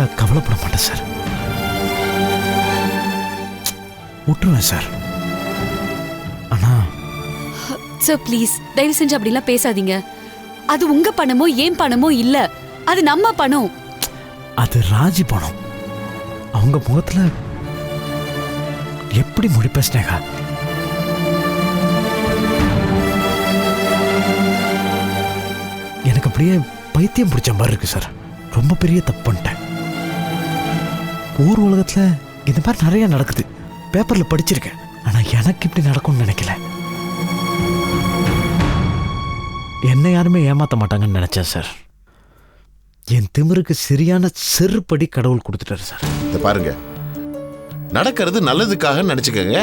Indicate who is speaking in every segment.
Speaker 1: அதுக்காக கவலைப்பட மாட்டேன் சார். விட்டுருவேன் சார். ஆனா
Speaker 2: சார் ப்ளீஸ் தயவு செஞ்சு அப்படிலாம் பேசாதீங்க. அது உங்க பணமோ ஏன் பணமோ இல்ல, அது நம்ம பணம்.
Speaker 1: அது ராஜி பணம். அவங்க முகத்துல எப்படி முடிப்ப ஸ்னேகா? எனக்கு அப்படியே பைத்தியம் பிடிச்ச மாதிரி இருக்கு சார். ரொம்ப பெரிய தப்பு பண்ணிட்டேன். ஊர் உலகத்துல இந்த மாதிரி நிறைய நடக்குது, பேப்பர்ல படிச்சிருக்கேன். ஆனா எனக்கு இப்படி நடக்கும்னு நினைக்கல. என்ன யாருமே ஏமாத்த மாட்டாங்கன்னு நினைச்சேன் சார். என் திமிருக்கு சரியான செருப்படி கடவுள் கொடுத்துட்டாரு சார்.
Speaker 3: இத பாருங்க, நடக்கிறது நல்லதுக்காக நினைச்சுக்கங்க.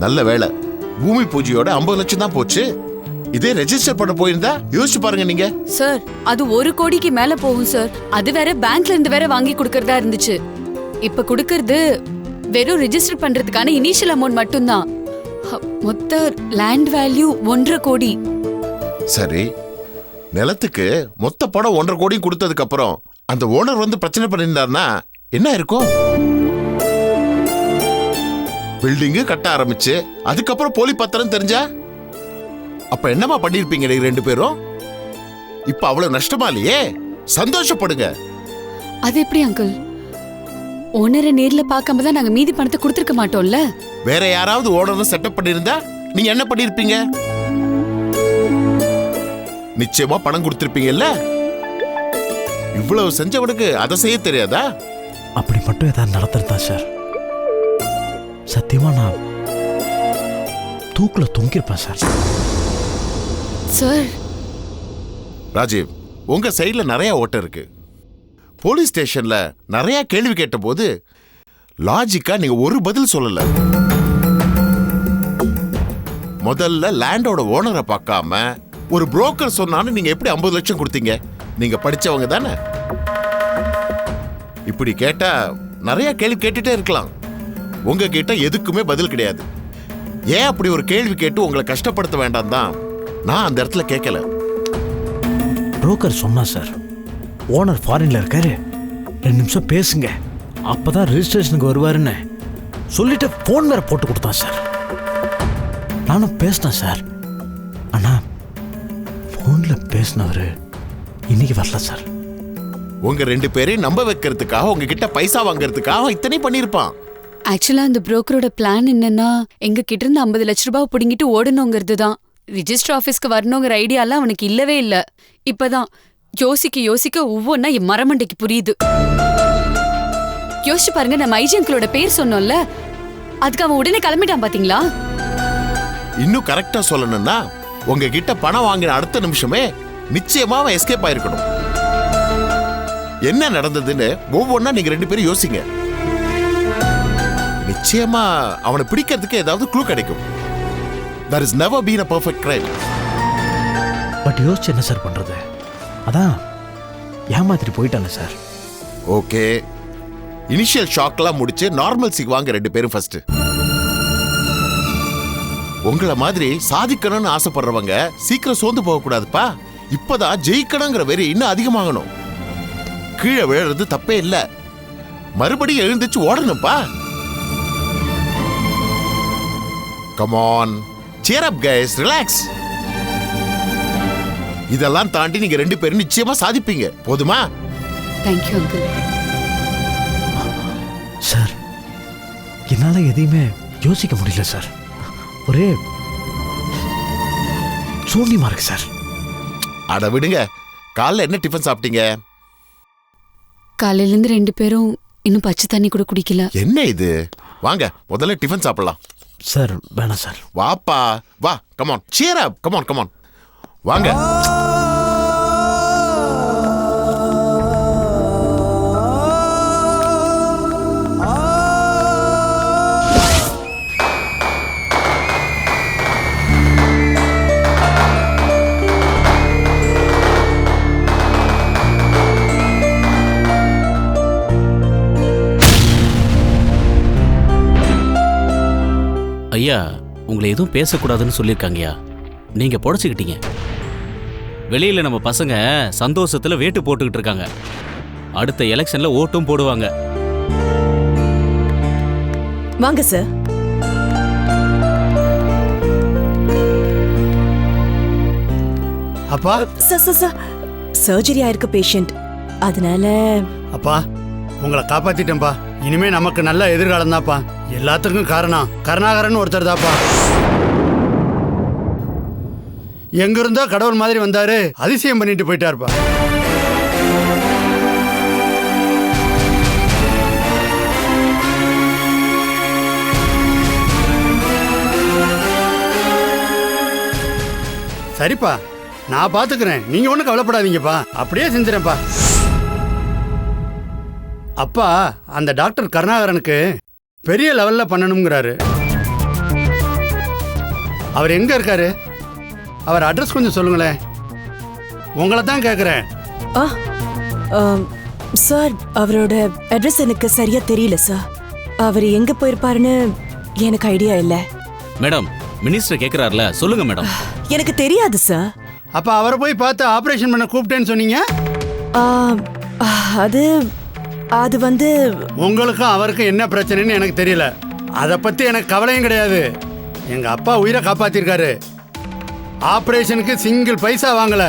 Speaker 3: நல்ல வேலை, பூமி பூஜையோட 50 லட்சம் தான் போச்சு. இதே ரெஜிஸ்டர் பண்ண போயிருந்தா யோசிச்சு பாருங்க நீங்க.
Speaker 2: சார் அது 1 கோடிக்கு மேல போகும் சார். அது வேற பேங்க்ல இருந்து வேற வாங்கி கொடுக்கறதா இருந்துச்சு. இப்ப கொடுக்கறது வெறும் ரெஜிஸ்டர் பண்றதுக்கான இனிஷியல் அமௌண்ட் மட்டும்தான். மொத்த லேண்ட் வேல்யூ 1.5 கோடி.
Speaker 3: சரி, நிலத்துக்கு மொத்த பணம் 1.5 கோடி கொடுத்ததுக்கு அப்புறம் அந்த ஓனர் வந்து பிரச்சனை பண்ணியிருந்தாருன்னா என்ன இருக்கும்? பில்டிங்கு கட்ட ஆரம்பிச்சு அதுக்கப்புறம் போலி பத்திரம் தெரிஞ்சா அப்ப என்னமா பண்ணிருப்பீங்க நீங்க 2 பேரும்? இப்ப அவ்வளவு நஷ்டமா இல்லையே, சந்தோஷப்படுங்க.
Speaker 2: அது எப்படி அங்கிள்? ஓனரை நேர்ல பார்க்காம தான் நாங்க மீதி பணத்தை கொடுத்துருக்க மாட்டோம்ல.
Speaker 3: வேற யாராவது ஓனர் செட்டப் பண்ணிருந்தா நீங்க என்ன பண்ணிருப்பீங்க? நிச்சயமா பணம் கொடுத்திருப்பீங்கல்ல. இவ்வளவு செஞ்சவனுக்கு அதை செய்ய தெரியாதா?
Speaker 1: அப்படி மட்டும் ஏதாவது நடத்துறதா சார்? சத்தியமா நான் தூக்குல தொங்கிருப்பேன் சார்.
Speaker 2: சார்
Speaker 3: ராஜீவ், உங்க சைடுல நிறைய ஓட்டம் இருக்கு. போலீஸ் ஸ்டேஷன்ல நிறைய கேள்வி கேட்ட போது லாஜிக்கா நீங்க ஒரு பதில் சொல்லல. முதல்ல லேண்டோட ஓனரை பார்க்காம ஒரு புரோக்கர் சொன்னாலும் நீங்க எப்படி 50 லட்சம் கொடுத்தீங்க? நீங்க படிச்சவங்க தானே. இப்படி கேட்டா நிறைய கேள்வி கேட்டுட்டே இருக்கலாம். உங்ககிட்ட எதுக்குமே பதில் கிடையாது. ஏன் அப்படி ஒரு கேள்வி கேட்டு உங்களை கஷ்டப்படுத்த வேண்டாம் தான் நான் அந்த இடத்துல கேட்கல.
Speaker 1: புரோக்கர் சொன்னா சார், ஓனர் ஃபாரின்ல இருக்காரு, 2 நிமிஷம் பேசுங்க, அப்பதான் ரெஜிஸ்ட்ரேஷனுக்கு வருவாருன்னு சொல்லிட்டு போன் வேற போட்டு கொடுத்தான் சார். நானும் பேசினேன் சார். ஆனா போன்ல பேசினவரு இன்னைக்கு வரல சார்.
Speaker 3: உங்க 2 பேரையும் நம்ப வைக்கிறதுக்காக உங்ககிட்ட பைசா வாங்கறதுக்காக இத்தனை பண்ணிருப்பான்.
Speaker 2: ஆக்சுவலா அந்த புரோக்கரோட பிளான் என்னன்னா, எங்க கிட்ட இருந்து 50 லட்ச ரூபாய் புடுங்கிட்டு ஓடணுங்கிறது தான். ரிஜிஸ்டர் ஆபீஸ்க்கு வரணுங்கிற ஐடியாலாம் அவனுக்கு இல்லவே இல்ல. இப்பதான் யோசிக்க யோசிக்க ஒவ்வொன்னா என் மரமண்டைக்கு புரியுது. யோசிச்சு பாருங்க, நம்ம ஐஜி அங்கிளோட பேர் சொன்னோம்ல, அதுக்கு அவன் உடனே கிளம்பிட்டான் பாத்தீங்களா?
Speaker 3: இன்னும் கரெக்டா சொல்லணும்னா உங்ககிட்ட பணம் வாங்கின அடுத்த நிமிஷமே நிச்சயமா அவன் எஸ்கேப் ஆயிருக்கணும். என்ன நடந்ததுன்னு ஒவ்வொன்னா நீங்க 2 பேரும் யோசிங்க. நிச்சயமா அவனை பிடிக்கிறதுக்கு ஏதாவது க்ளூ கிடைக்கும். There has never been a perfect crime.
Speaker 1: But யோசிச்சு என்ன சார் பண்றது? அதான் ஏமாத்திட்டு போயிட்டாங்க சார்.
Speaker 3: ஓகே, இனிஷியல் ஷாக்லாம் முடிச்சு நார்மல்சிக்கு வாங்க 2 பேரும் ஃபர்ஸ்ட். உங்களை மாதிரி சாதிக்கணும்னு ஆசைப்படுறவங்க சீக்கிரம் சோர்ந்து போக கூடாதுப்பா. இப்பதான் ஜெயிக்கணுங்கிற வெறி இன்னும் அதிகமாகணும். கீழே விழுறது தப்பே இல்ல, மறுபடியும் எழுந்துச்சு ஓடணும்ப்பா. Come on, cheer up guys, relax. இதெல்லாம் தாண்டி நீங்க 2 பேரும் நிச்சயமா சாதிப்பீங்க. போதுமா?
Speaker 2: Thank you uncle.
Speaker 1: சார், என்னால எதையுமே யோசிக்க முடியல சார். ஒரே சூன்யமா இருக்கு சார்.
Speaker 3: அட விடுங்க. காலைல என்ன டிஃபன் சாப்பிட்டீங்க?
Speaker 2: காலையில இருந்து 2 பேரும் இன்னும் பச்சை தண்ணி கூட குடிக்கல.
Speaker 3: என்ன இது? வாங்க முதல்ல டிஃபன் சாப்பிடலாம்.
Speaker 1: சார் வேணாம் சார்.
Speaker 3: வாப்பா வா, come on, shear up, come on come on, வாங்க.
Speaker 4: ஐயா, உங்களை எதுவும் பேசக்கூடாதுன்னு சொல்லியிருக்காங்கய்யா. நீங்க பொழைச்சிக்கிட்டீங்க. வெளியில நம்ம பசங்க சந்தோஷத்துல வேட்டு போட்டுக்கிட்டு இருக்காங்க. அடுத்த எலெக்ஷன்ல ஓட்டும் போடுவாங்க.
Speaker 5: வாங்க சார்.
Speaker 6: அப்பா
Speaker 5: சார் சர்ஜரி ஆயிருக்க பேஷண்ட், அதனால
Speaker 6: அப்பா உங்களை காப்பாத்திட்டேன்ப்பா. இனிமே நமக்கு நல்ல எதிர்காலம் தான்ப்பா. எல்லாத்துக்கும் காரணம் கருணாகரன் ஒருத்தர் தான்ப்பா. எங்க இருந்தோ கடவுள் மாதிரி வந்தாரு, அதிசயம் பண்ணிட்டு போயிட்டாருப்பா. சரிப்பா, நான் பாத்துக்கிறேன், நீங்க ஒன்றும் கவலைப்படாதீங்கப்பா. அப்படியே செஞ்சிடறேன்ப்பா. அப்பா அந்த டாக்டர் கருணாகரனுக்கு பெரிய லெவல்ல பண்ணணுங்கிறாரு. அவர் எங்க இருக்காரு? அவர் அட்ரஸ் கொஞ்சம் சொல்லுங்களேன். உங்களை தான் கேட்குறேன்.
Speaker 5: சார் அவரோட அட்ரஸ் எனக்கு சரியா தெரியல சார். அவர் எங்க போயிருப்பாருன்னு எனக்கு ஐடியா இல்ல.
Speaker 4: மேடம், மினிஸ்டர் கேக்குறாருல, சொல்லுங்க மேடம்.
Speaker 5: எனக்கு தெரியாது சார்.
Speaker 6: அப்ப அவரை போய் பார்த்து ஆபரேஷன் பண்ண கூப்பிட்டேன்னு சொன்னீங்க.
Speaker 5: அது அது வந்து
Speaker 6: உங்களுக்கும் அவருக்கும் என்ன பிரச்சனைன்னு எனக்கு தெரியல. அதை பத்தி எனக்கு கவலையும் கிடையாது. எங்க அப்பா உயிரை காப்பாத்திருக்காரு. ஆபரேஷனுக்கு சிங்கிள் பைசா வாங்கல.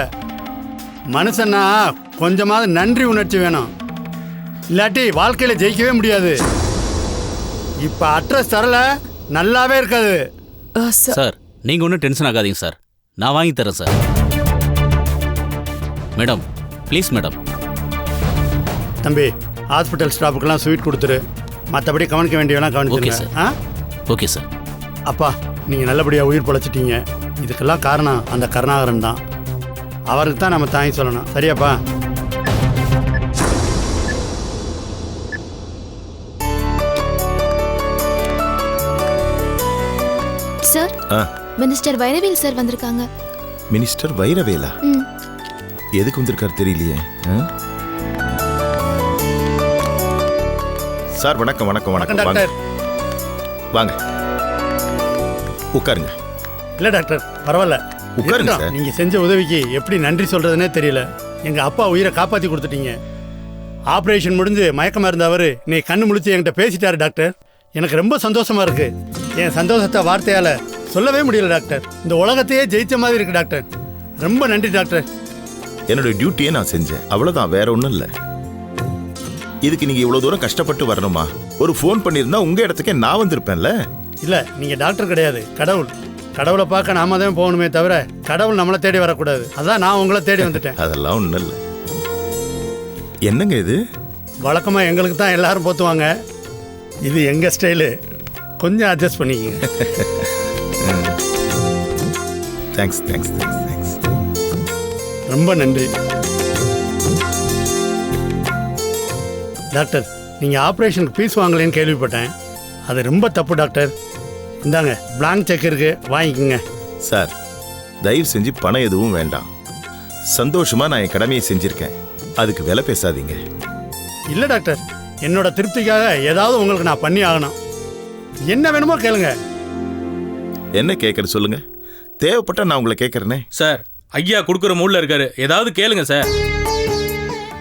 Speaker 6: மனுஷன்னா கொஞ்சமாவது நன்றி உணர்ச்சி வேணும், இல்லாட்டி வாழ்க்கையில ஜெயிக்கவே முடியாது. இப்ப அட்ரஸ் தரல, நல்லாவே இருக்காது.
Speaker 4: சார் நீங்க ஒன்றும் டென்ஷன் ஆகாதீங்க சார், நான் வாங்கி தரேன் சார். Madam please madam.
Speaker 6: தம்பி, ஹாஸ்பிட்டல் ஸ்டாஃபுக்கெல்லாம் ஸ்வீட் கொடுத்துரு. மற்றபடி கவனிக்க வேண்டியவெல்லாம் கவனிச்சுங்க. ஆ
Speaker 4: ஓகே சார்.
Speaker 6: அப்பா நீங்கள் நல்லபடியாக உயிர் பொழைச்சிட்டீங்க. இதுக்கெல்லாம் காரணம் அந்த கருணாகரன் தான். அவருக்கு தான் நம்ம தாங்கி சொல்லணும். சரியாப்பா?
Speaker 7: சார், மினிஸ்டர் வைரவேல் சார் வந்திருக்காங்க.
Speaker 8: மினிஸ்டர் வைரவேலா? எதுக்கு வந்திருக்காரு தெரியலையே. சார் வணக்கம். வணக்கம் வணக்கம்.
Speaker 6: டாக்டர்
Speaker 8: வாங்க உட்காருங்க.
Speaker 6: இல்லை டாக்டர் பரவாயில்ல,
Speaker 8: உட்காருங்க சார்.
Speaker 6: நீங்கள் செஞ்ச உதவிக்கு எப்படி நன்றி சொல்கிறதுனே தெரியல. எங்கள் அப்பா உயிரை காப்பாற்றி கொடுத்துட்டீங்க. ஆப்ரேஷன் முடிஞ்சு மயக்கமாக இருந்தவர் நீ கண்ணு முழிச்சு என்கிட்ட பேசிட்டாரு டாக்டர். எனக்கு ரொம்ப சந்தோஷமாக இருக்கு. என் சந்தோஷத்தை வார்த்தையால் சொல்லவே முடியல டாக்டர். இந்த உலகத்தையே ஜெயிச்ச மாதிரி இருக்கு டாக்டர். ரொம்ப நன்றி டாக்டர்.
Speaker 8: என்னுடைய டியூட்டியை நான் செஞ்சேன், அவ்வளோதான், வேற ஒன்றும் இல்லை. இதுக்கு நீங்கள் இவ்வளோ தூரம் கஷ்டப்பட்டு வரணுமா? ஒரு ஃபோன் பண்ணியிருந்தா உங்கள் இடத்துக்கே நான் வந்திருப்பேன்ல.
Speaker 6: இல்லை, நீங்கள் டாக்டர் கிடையாது, கடவுள். கடவுளை பார்க்க நாம தான் போகணுமே தவிர கடவுள் நம்மளை தேடி வரக்கூடாது. அதான் நான் உங்களை தேடி வந்துட்டேன்.
Speaker 8: அதெல்லாம் ஒன்றும் இல்லை. என்னங்க இது?
Speaker 6: வழக்கமாக எங்களுக்கு தான் எல்லாரும் போத்துவாங்க, இது எங்கள் ஸ்டைலு. கொஞ்சம் அட்ஜஸ்ட் பண்ணிக்கங்க.
Speaker 8: Thanks thanks thanks thanks.
Speaker 6: ரொம்ப நன்றி டாக்டர். நீங்கள் ஆப்ரேஷனுக்கு ஃபீஸ் வாங்கலைன்னு கேள்விப்பட்டேன். அது ரொம்ப தப்பு டாக்டர். இந்தாங்க பிளாங்க் செக் இருக்கு, வாங்கிக்கோங்க.
Speaker 8: சார் தயவு செஞ்சு பணம் எதுவும் வேண்டாம். சந்தோஷமா நான் என் கடமையை செஞ்சிருக்கேன், அதுக்கு விலை பேசாதீங்க.
Speaker 6: இல்லை டாக்டர், என்னோட திருப்திக்காக ஏதாவது உங்களுக்கு நான் பண்ணி ஆகணும். என்ன வேணுமோ கேளுங்க.
Speaker 8: என்ன கேட்கறது சொல்லுங்க, தேவைப்பட்டா நான் உங்களை கேட்கறேனே.
Speaker 9: சார், ஐயா கொடுக்குற மூட்ல இருக்காரு, ஏதாவது கேளுங்க சார்.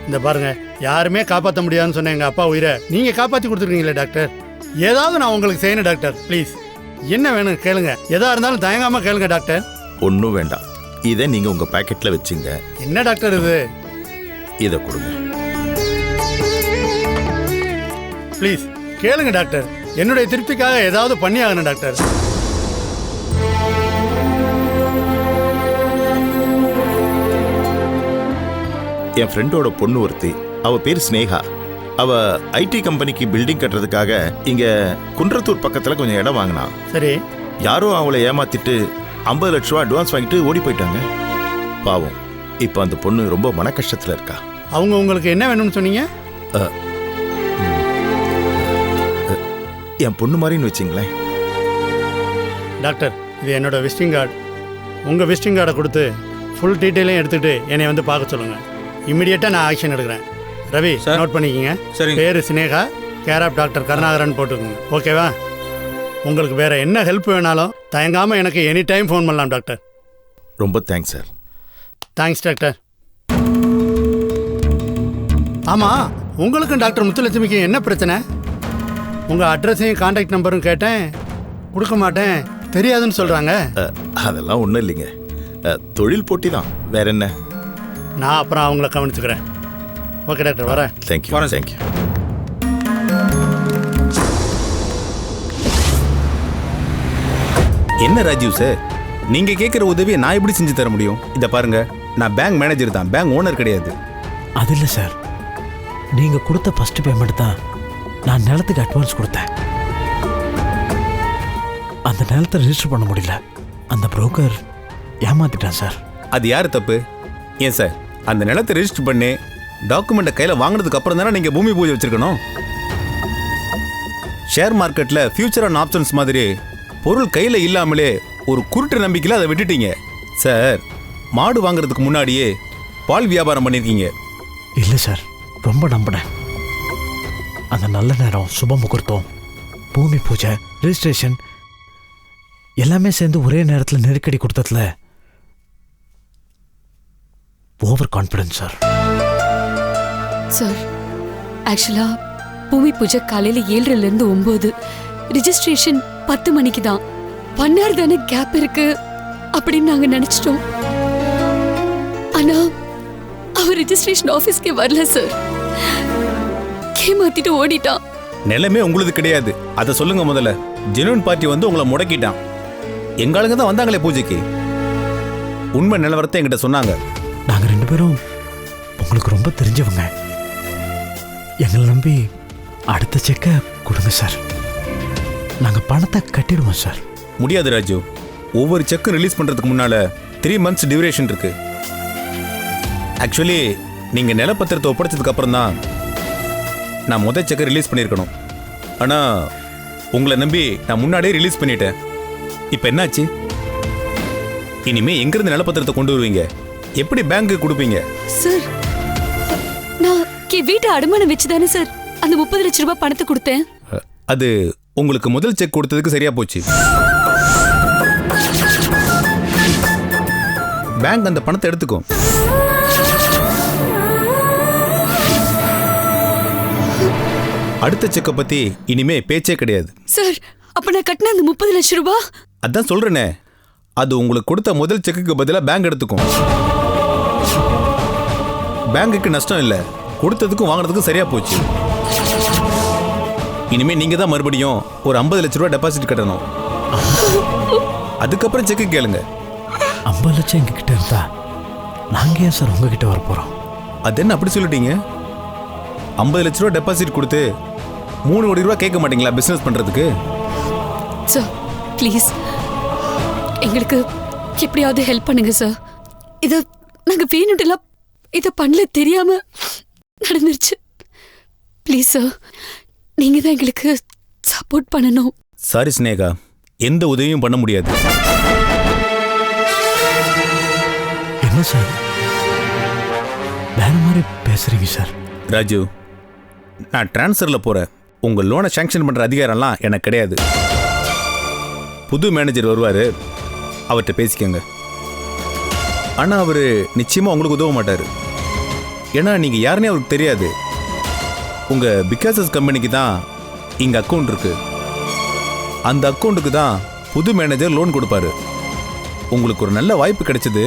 Speaker 6: இந்த பாருங்க, யாருமே காப்பாற்ற முடியாதுன்னு சொன்ன எங்கள் அப்பா உயிரை நீங்கள் காப்பாற்றி கொடுத்துருக்கீங்களே டாக்டர். ஏதாவது நான் உங்களுக்கு செய்யணும் டாக்டர், ப்ளீஸ். என்ன வேணும் கேளுங்க, எதா இருந்தாலும் தயங்காமல் கேளுங்க டாக்டர்.
Speaker 8: ஒன்றும் வேண்டாம், இதை நீங்கள் உங்கள் பாக்கெட்டில் வச்சுங்க.
Speaker 6: என்ன டாக்டர் இது?
Speaker 8: இதை கொடுங்க
Speaker 6: ப்ளீஸ் கேளுங்க டாக்டர். என்னுடைய திருப்திக்காக ஏதாவது பண்ணி ஆகணும் டாக்டர்.
Speaker 8: என் ஃப்ரெண்டோட பொண்ணு ஒருத்தி, அவ பேர் ஸ்னேகா. அவ ஐடி கம்பெனிக்கு பில்டிங் கட்டுறதுக்காக இங்க குன்றத்தூர் பக்கத்துல கொஞ்சம் இடம் வாங்கினா.
Speaker 6: சரி.
Speaker 8: யாரோ அவளை ஏமாத்திட்டு 50 லட்ச ரூபா அட்வான்ஸ் வாங்கிட்டு ஓடி போயிட்டாங்க. பாவம், இப்போ அந்த பொண்ணு ரொம்ப மன கஷ்டத்துல இருக்கா.
Speaker 6: அவங்க உங்களுக்கு என்ன வேணும்னு சொன்னீங்க?
Speaker 8: என் பொண்ணு மாதிரின்னு வச்சிங்களேன்.
Speaker 6: டாக்டர், இது என்னோட விசிட்டிங் கார்டு. உங்கள் விசிட்டிங் கார்டை கொடுத்து ஃபுல் டீட்டெயிலையும் எடுத்துகிட்டு என்னை வந்து பார்க்க சொல்லுங்கள். இம்மிடியேட்டாக நான் ஆக்ஷன் எடுக்கிறேன். ரவி, நோட் பண்ணிக்கங்க.
Speaker 9: சரி.
Speaker 6: பேர் Sneha, care of doctor Karunakaran போட்டுக்கோங்க. ஓகேவா? உங்களுக்கு வேறு என்ன ஹெல்ப் வேணாலும் தயங்காமல் எனக்கு எனி டைம் ஃபோன் பண்ணலாம் டாக்டர்.
Speaker 8: ரொம்ப தேங்க்ஸ் சார்.
Speaker 6: Thanks doctor. ஆமாம், உங்களுக்கும் டாக்டர் முத்துலட்சுமிக்கும் என்ன பிரச்சனை? உங்கள் அட்ரஸையும் கான்டாக்ட் நம்பரும் கேட்டேன், கொடுக்க மாட்டேன், தெரியாதுன்னு சொல்கிறாங்க.
Speaker 8: அதெல்லாம் ஒன்றும் இல்லைங்க. தொழில் போட்டி தான், வேற என்ன.
Speaker 6: நான் அப்புறம் அவங்கள கவனிச்சுக்கிறேன். ஓகே டாக்டர், வரேன்.
Speaker 8: தேங்க்யூ.
Speaker 9: வரேன் சார்.
Speaker 8: தேங்க்யூ.
Speaker 10: என்ன ராஜீவ் சார், நீங்க கேட்குற உதவியை நான் எப்படி செஞ்சு தர முடியும்? இதை பாருங்க, நான் பேங்க் மேனேஜர் தான், பேங்க் ஓனர் கிடையாது.
Speaker 1: அது இல்லை சார், நீங்கள் கொடுத்த ஃபர்ஸ்ட் பேமெண்ட் தான் நான் நிலத்துக்கு அட்வான்ஸ் கொடுத்தேன். அந்த நிலத்தை ரெஜிஸ்டர் பண்ண முடியல, அந்த புரோக்கர் ஏமாத்திட்டான் சார்.
Speaker 10: அது யார் தப்பு? ஏன் சார், அந்த நிலத்தை ரெஜிஸ்டர் பண்ணி டாக்குமெண்ட்டை கையில் வாங்கினதுக்கு அப்புறம் தானே நீங்கள் பூமி பூஜை வச்சிருக்கணும். ஷேர் மார்க்கெட்டில் ஃபியூச்சர் அண்ட் ஆப்ஷன்ஸ் மாதிரி பொருள் கையில் இல்லாமலே ஒரு குருட்டு நம்பிக்கையில் அதை விட்டுட்டீங்க சார். மாடு வாங்குறதுக்கு முன்னாடியே பால் வியாபாரம் பண்ணியிருக்கீங்க.
Speaker 1: இல்லை சார், ரொம்ப நம்பினேன். அந்த நல்ல நேரம், சுப முகூர்த்தம், பூமி பூஜை, ரெஜிஸ்ட்ரேஷன் எல்லாமே சேர்ந்து ஒரே நேரத்தில் நெருக்கடி கொடுத்ததுல ஓவர் கான்ஃபிடன்ஸ் சார்.
Speaker 2: சார், ஆக்சுவலா பூமி பூஜை காலையில 7:30 to 9, ரிஜிஸ்ட்ரேஷன் 10 மணிக்கு தான். 1 hour தானே கேப் இருக்கு அப்படின்னு நாங்க நினைச்சிட்டோம். ஆனா அவர் ரிஜிஸ்ட்ரேஷன் ஆபீஸ்க்கே வரல சார், ஏமாத்திட்டு ஓடிட்டான்.
Speaker 10: நிலமே உங்களுக்கு கிடையாது, அதை சொல்லுங்க முதல்ல. ஜெனுவன் பார்ட்டி வந்து உங்களை முடக்கிட்டான். எங்காளுங்க தான் வந்தாங்களே பூஜைக்கு. உண்மை நிலவரத்தை என்கிட்ட சொன்னாங்க.
Speaker 1: நாங்கள் 2 பேரும் உங்களுக்கு ரொம்ப தெரிஞ்சவங்க. எங்களை நம்பி அடுத்த செக்கை கொடுங்க சார், நாங்கள் பணத்தை கட்டிடுவோம் சார்.
Speaker 10: முடியாது ராஜு, ஒவ்வொரு செக்கும் ரிலீஸ் பண்றதுக்கு முன்னால 3 months டியூரேஷன் இருக்கு. ஆக்சுவலி நீங்க நிலப்பத்திரத்தை ஒப்படைச்சதுக்கு அப்புறம் தான் நான் முதல் செக்கை ரிலீஸ் பண்ணியிருக்கணும். ஆனா உங்களை நம்பி நான் முன்னாடியே ரிலீஸ் பண்ணிட்டேன். இப்போ என்னாச்சு? இனிமே எங்கிருந்து நிலப்பத்திரத்தை கொண்டு வருவீங்க? எப்படி பேங்க்கு கொடுப்பீங்க?
Speaker 2: சார், நான் வீட்டை அடமானம் வச்சுதானே சார் அந்த 30 லட்சம் ரூபாய் பணத்தை கொடுத்தேன்.
Speaker 10: அது உங்களுக்கு முதல் செக் கொடுத்ததுக்கு சரியா போச்சு. பேங்க் அந்த பணத்தை எடுத்துக்கும். அடுத்த செக்கை பத்தி இனிமே பேச்சே கிடையாது.
Speaker 2: சார், அப்ப நான் கட்டின அந்த 30 லட்சம் ரூபாய்?
Speaker 10: அதான் சொல்றேனே, அது உங்களுக்கு கொடுத்த முதல் செக்குக்கு பதிலாக பேங்க் எடுத்துக்கும். பேங்குக்கு நஷ்டம் இல்லை, கொடுத்ததுக்கும் வாங்கினதுக்கும் சரியா போச்சு. இனிமே நீங்க தான் மறுபடியும் ஒரு 50 லட்ச ரூபாய் டெபாசிட் கட்டணும். அதுக்கப்புறம் செக்கு கேளுங்க.
Speaker 1: 50 லட்சம் எங்ககிட்ட இருந்தா நாங்க ஏன் சார் உங்ககிட்ட வர போறோம்?
Speaker 10: அது என்ன அப்படி சொல்லிட்டீங்க? 50 லட்ச ரூபாய் டெபாசிட் கொடுத்து 3 கோடி ரூபாய் கேட்க மாட்டீங்களா பிசினஸ் பண்றதுக்கு?
Speaker 2: சார், ப்ளீஸ் எங்களுக்கு எப்படியாவது ஹெல்ப் பண்ணுங்க சார். இதை நாங்க வேணும்ட்டுலாம் இதை பண்ணல, தெரியாம நடந்துருச்சு. ப்ளீஸ் சார், நீங்க தான் எங்களுக்கு சப்போர்ட் பண்ணணும்.
Speaker 10: சாரி ஸ்னேகா, எந்த உதவியும் பண்ண முடியாது.
Speaker 1: என்ன சார் வேற மாதிரி பேசுறீங்க சார்?
Speaker 10: ராஜு, நான் டிரான்ஸ்ஃபரில் போகிறேன். உங்கள் லோனை சாங்ஷன் பண்ணுற அதிகாரம்லாம் எனக்கு கிடையாது. புது மேனேஜர் வருவார், அவர்கிட்ட பேசிக்கங்க. ஆனால் அவர் நிச்சயமாக உங்களுக்கு உதவ மாட்டார். ஏன்னா நீங்கள் யாருன்னே அவருக்கு தெரியாது. உங்கள் பிகாசஸ் கம்பெனிக்கு தான் இங்கே அக்கௌண்ட் இருக்கு. அந்த அக்கௌண்ட்டுக்கு தான் புது மேனேஜர் லோன் கொடுப்பாரு. உங்களுக்கு ஒரு நல்ல வாய்ப்பு கிடைச்சது,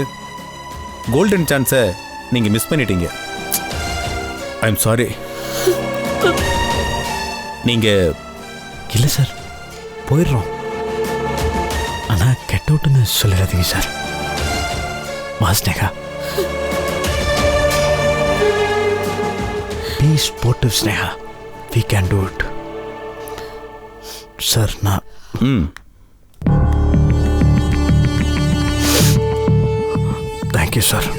Speaker 10: கோல்டன் சான்ஸை நீங்கள் மிஸ் பண்ணிட்டீங்க. I am sorry. நீங்கள்
Speaker 1: இல்லை சார், போயிடுறோம். ஆனால் கெட் அவுட்னு சொல்லிடாதீங்க sir. Sneha, be sportive Sneha, we can do it sir. நான் thank you sir.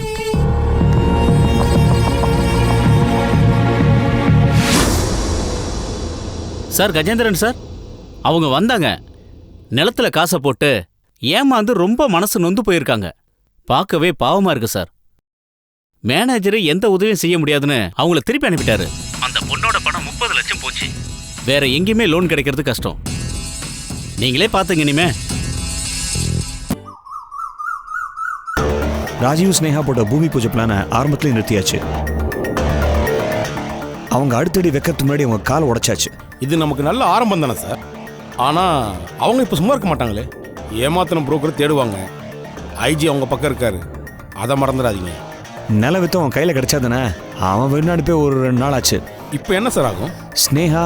Speaker 4: Sir, Gajendran sir அவங்க வந்தாங்க. நிலத்துல காசை போட்டு ஏமாந்து ரொம்ப மனசு நொந்து போயிருக்காங்க. பார்க்கவே பாவமா இருக்கு சார். மேனேஜர் எந்த உதவியும் செய்ய முடியாதுன்னு அவங்கள திருப்பி அனுப்பிட்டாரு. அந்த பொண்ணோட பணம் 30 லட்சம் போச்சு. வேற எங்கேயுமே லோன் கிடைக்கிறது கஷ்டம். நீங்களே பாத்துங்க. இனிமே
Speaker 11: ராஜீவ் ஸ்னேகா போட்ட பூமி பூஜை பிளானை ஆரம்பத்திலே நிறுத்தியாச்சு. அவங்க அடுத்தடி வைக்கிறதுக்கு முன்னாடி அவங்க கால் உடைச்சாச்சு.
Speaker 12: இது நமக்கு நல்ல ஆரம்பம் தானே சார். ஆனால் அவங்க இப்போ சும்மா இருக்க மாட்டாங்களே. ஏமாத்தின புரோக்கர் தேடுவாங்க. ஐஜி அவங்க பக்கம் இருக்காரு, அதை மறந்துடாதீங்க.
Speaker 11: நில வித்து அவன் கையில் கிடைச்சாதானே. அவன் வெளிநாடு போய் ஒரு 2 நாள் ஆச்சு.
Speaker 12: இப்போ என்ன சார் ஆகும்?
Speaker 11: ஸ்னேகா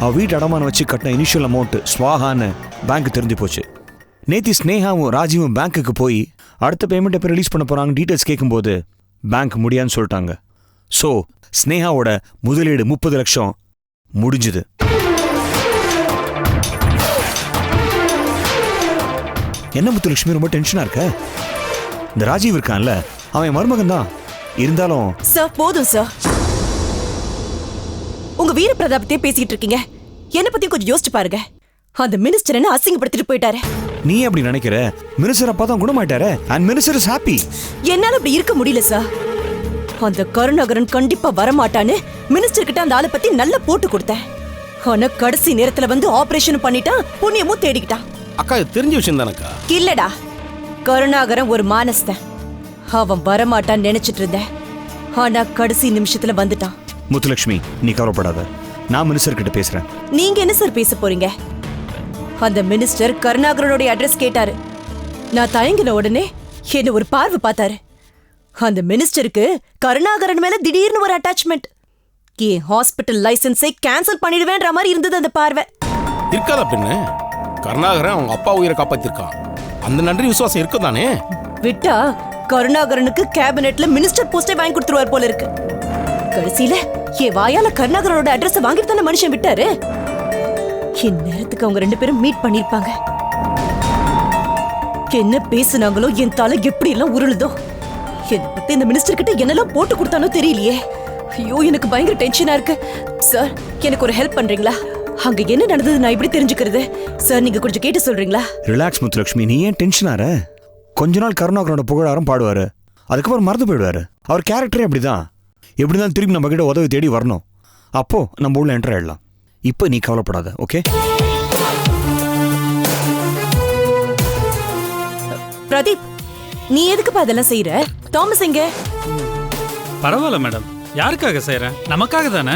Speaker 11: அவன் வீட்டு அடமானம் வச்சு கட்டின இனிஷியல் அமௌண்ட் ஸ்வாகான்னு பேங்க்கு தெரிஞ்சு போச்சு. நேத்தி ஸ்னேகாவும் ராஜீவும் பேங்க்குக்கு போய் அடுத்த பேமெண்ட் எப்போ ரிலீஸ் பண்ண போகிறாங்க டீட்டெயில்ஸ் கேட்கும்போது பேங்க் முடியான்னு சொல்லிட்டாங்க. ஸோ ஸ்னேகாவோட முதலீடு 30 லட்சம் முடிஞ்சுது. என்ன முத்துலட்சுமி ரொம்ப டென்ஷனா இருக்க? இந்த ராஜீவ் இருக்கான்ல, அவன் மருமகன் தான். இருந்தாலும்
Speaker 5: சார் போதும் சார். உங்க வீர பிரதாபத்தையே பேசிட்டு இருக்கீங்க. என்ன பத்தி கொஞ்சம் யோசிச்சு பாருங்க. அந்த மினிஸ்டர் என்ன அசிங்கப்படுத்திட்டு போயிட்டாரு.
Speaker 11: நீ அப்படி நினைக்கிற? மினிஸ்டர் அப்பா தான் குணமாயிட்டாரு. And minister is happy.
Speaker 5: என்னால அப்படி இருக்க முடியல சார். அந்த கருணாகரன் கண்டிப்பா வரமாட்டான்னு மினிஸ்டர் கிட்ட அந்த ஆளை பத்தி நல்லா போட்டு கொடுத்தேன். ஆனா கடைசி நேரத்துல வந்து ஆபரேஷன் பண்ணிட்டான், புண்ணியமும் தேடிக்கிட்டான்.
Speaker 12: அக்கா இது தெரிஞ்ச விஷயம் தானக்கா.
Speaker 5: இல்லடா, கருணாகரன் ஒரு மானஸ்தன். அவன் வரமாட்டான்னு நினைச்சிட்டு இருந்தேன். ஆனா கடைசி நிமிஷத்துல வந்துட்டான்.
Speaker 11: முத்துலட்சுமி நீ கவலைப்படாத, நான் மினிஸ்டர் கிட்ட பேசுறேன்.
Speaker 5: நீங்க என்ன சார் பேச போறீங்க? அந்த மினிஸ்டர் கருணாகரனுடைய அட்ரஸ் கேட்டாரு. நான் தயங்கின உடனே என்ன ஒரு பார்வை பார்த்தாரு. அந்த மினிஸ்டருக்கு கருணாகரன் மேல திடீர்னு ஒரு அட்டாச்மெண்ட். என் ஹாஸ்பிட்டல் லைசன்ஸை கேன்சல் பண்ணிடுவேன்ற மாதிரி இருந்தது அந்த பார்வை.
Speaker 12: இருக்காதா பின்ன? கருணாகரன் அவங்க அப்பா உயிரை காப்பாத்திருக்கான். அந்த நன்றி விசுவாசம் இருக்கும் தானே.
Speaker 5: விட்டா கருணாகரனுக்கு கேபினெட்ல மினிஸ்டர் போஸ்டே வாங்கி கொடுத்துருவார் போல இருக்கு. கடைசியில என் வாயால கருணாகரனோட அட்ரஸ் வாங்கிட்டு தானே மனுஷன் விட்டாரு. என் நேரத்துக்கு அவங்க 2 பேரும் மீட் பண்ணிருப்பாங்க. என்ன பேசுனாங்களோ, என் தலை எப்படி எல்லாம் உருளுதோ. என்ன பத்தி இந்த மினிஸ்டர் கிட்ட என்னெல்லாம் போட்டு கொடுத்தானோ தெரியலையே. ஐயோ எனக்கு பயங்கர டென்ஷனா இருக்கு. சார் எனக்கு ஒரு ஹெல்ப் பண்றீங்களா? அங்க என்ன நடந்தது நான் இப்படி தெரிஞ்சுக்கிறது? சார் நீங்க கொஞ்சம் கேட்டு சொல்றீங்களா?
Speaker 11: ரிலாக்ஸ் முத்துலட்சுமி, நீ ஏன் டென்ஷன் ஆற? கொஞ்ச நாள் கருணாகரனோட புகழாரம் பாடுவாரு, அதுக்கப்புறம் மறந்து போயிடுவாரு. அவர் கேரக்டரே அப்படிதான். எப்படிதான் திரும்பி நம்ம கிட்ட உதவி தேடி வரணும். அப்போ நம்ம உள்ள என்டர் ஆயிடலாம். இப்போ நீ கவலைப்படாத, ஓகே?
Speaker 5: பிரதீப், நீ எதுக்குப்பா அதெல்லாம் செய்யற? தாமஸ் எங்க?
Speaker 13: பரவாயில்ல மேடம், யாருக்காக செய்யறேன்? நமக்காக தானே.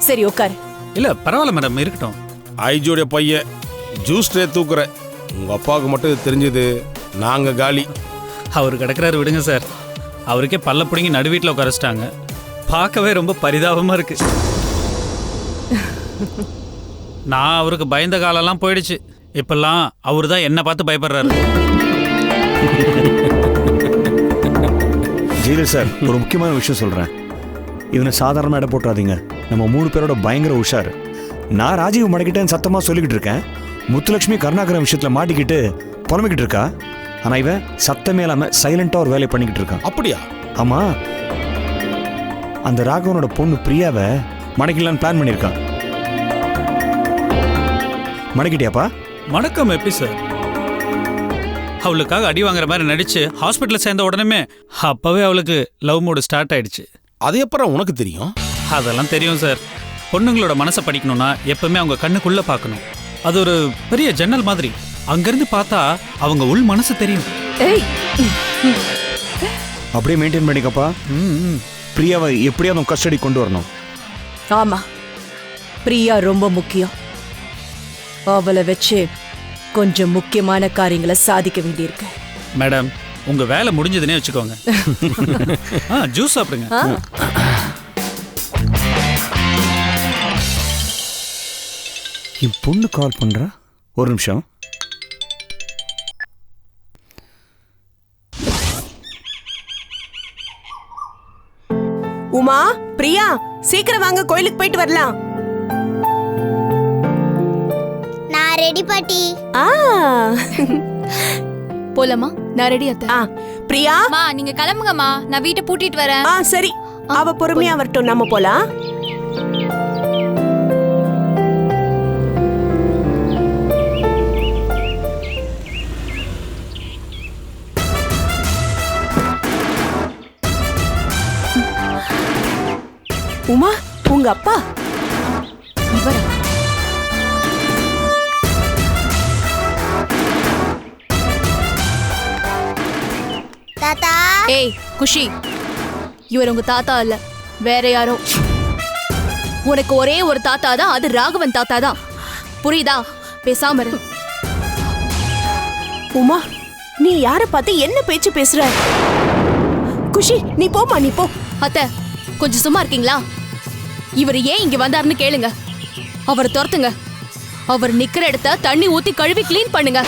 Speaker 5: சரி உட்காரு.
Speaker 13: இல்ல பரவாயில்ல மேடம், இருக்கட்டும்.
Speaker 12: ஐஜியோட பையன் ஜூஸ் ட்ரே தூக்குற உங்க அப்பாவுக்கு மட்டும் இது தெரிஞ்சது, நாங்க காலி.
Speaker 13: அவர் கிடக்குறாரு, விடுங்க சார். அவருக்கே பல்ல பிடிங்கி நடு வீட்டில் உட்காரச்சிட்டாங்க. பார்க்கவே ரொம்ப பரிதாபமா இருக்கு. நான் அவருக்கு பயந்த காலெல்லாம் போயிடுச்சு. இப்பெல்லாம் அவரு தான் என்ன பார்த்து பயப்படுறாரு.
Speaker 11: ஜெயிலர் சார், ஒரு முக்கியமான விஷயம் சொல்றேன். இவனை சாதாரண இடம் போட்டுறாதீங்க. நம்ம 3 பேரோட பயங்கர உஷாரு. நான் ராஜீவ் மடக்கிட்டேன்னு சத்தமா சொல்லிக்கிட்டு இருக்கேன். முத்துலட்சுமி கருணாகரன் விஷயத்துல மாட்டிக்கிட்டு புலம்பிக்கிட்டு இருக்கா. ஆனா இவன் சத்தமே இல்லாம சைலண்டா ஒரு வேலையை பண்ணிக்கிட்டு இருக்கான்.
Speaker 12: அப்படியா?
Speaker 11: ஆமா, அந்த ராகவனோட பொண்ணு பிரியாவை மடக்கிடலான்னு பிளான் பண்ணியிருக்கான். மடக்கிட்டியாப்பா?
Speaker 13: மணக்கம் எப்படி சார்? அவளுக்காக அடி வாங்குற மாதிரி நடிச்சு ஹாஸ்பிட்டல் சேர்ந்த உடனே அப்பவே அவளுக்கு லவ் மூடு ஸ்டார்ட் ஆயிடுச்சு.
Speaker 12: அது எப்பறம் உனக்கு தெரியும்?
Speaker 13: அதெல்லாம் தெரியும் சார். பொண்ணுங்களோட மனசை படிக்கணும்னா எப்பவுமே அவங்க கண்ணுக்குள்ள பார்க்கணும். அது ஒரு பெரிய ஜன்னல் மாதிரி. அங்கிருந்து பார்த்தா அவங்க உள் மனசு தெரியும்.
Speaker 11: அப்படியே மெயின்டைன் பண்ணிக்கப்பா. பிரியாவை எப்படியாவது கஸ்டடி கொண்டு வரணும்.
Speaker 5: ஆமா, பிரியா ரொம்ப முக்கியம். அவளை வச்சு கொஞ்சம் முக்கியமான காரியங்களை சாதிக்க வேண்டியிருக்கு.
Speaker 13: மேடம், உங்க வேலை முடிஞ்சதுன்னே வச்சுக்கோங்க. ஜூஸ் சாப்பிடுங்க.
Speaker 11: என் பொண்ணு கால் பண்றா. ஒரு நிமிஷம்.
Speaker 5: உமா, பிரியா, சீக்கிரம் வாங்க, கோயிலுக்கு போயிட்டு வரலாம்.
Speaker 7: நான் ரெடி பாட்டி.
Speaker 2: போலாமா? நான் ரெடி அத்தை.
Speaker 5: பிரியா,
Speaker 2: நீங்க கிளம்புங்கம்மா, நான் வீட்டை பூட்டிட்டு வரேன்.
Speaker 5: சரி. அவ பொறுமையா வரட்டும், நம்ம போலாம். உமா, உங்க அப்பா இவரா?
Speaker 7: தாத்தா.
Speaker 2: ஏய் குஷி, இவர் உங்க தாத்தா இல்ல, வேற யாரோ.
Speaker 7: உனக்கு ஒரே ஒரு தாத்தா தான், அது ராகவன் தாத்தா தான். புரியுதா? பேசாம இரு.
Speaker 5: உமா, நீ யார பார்த்து என்ன பேச்சு பேசுற? குஷி, நீ போமா, நீ போ.
Speaker 7: அத்தை, கொஞ்சம் சும்மா இருக்கீங்களா? இவர் ஏன் இங்க வந்தாருன்னு கேளுங்க. அவரை துரத்துங்க. அவர் நிக்கிற இடத்த தண்ணி ஊத்தி கழுவி கிளீன் பண்ணுங்க.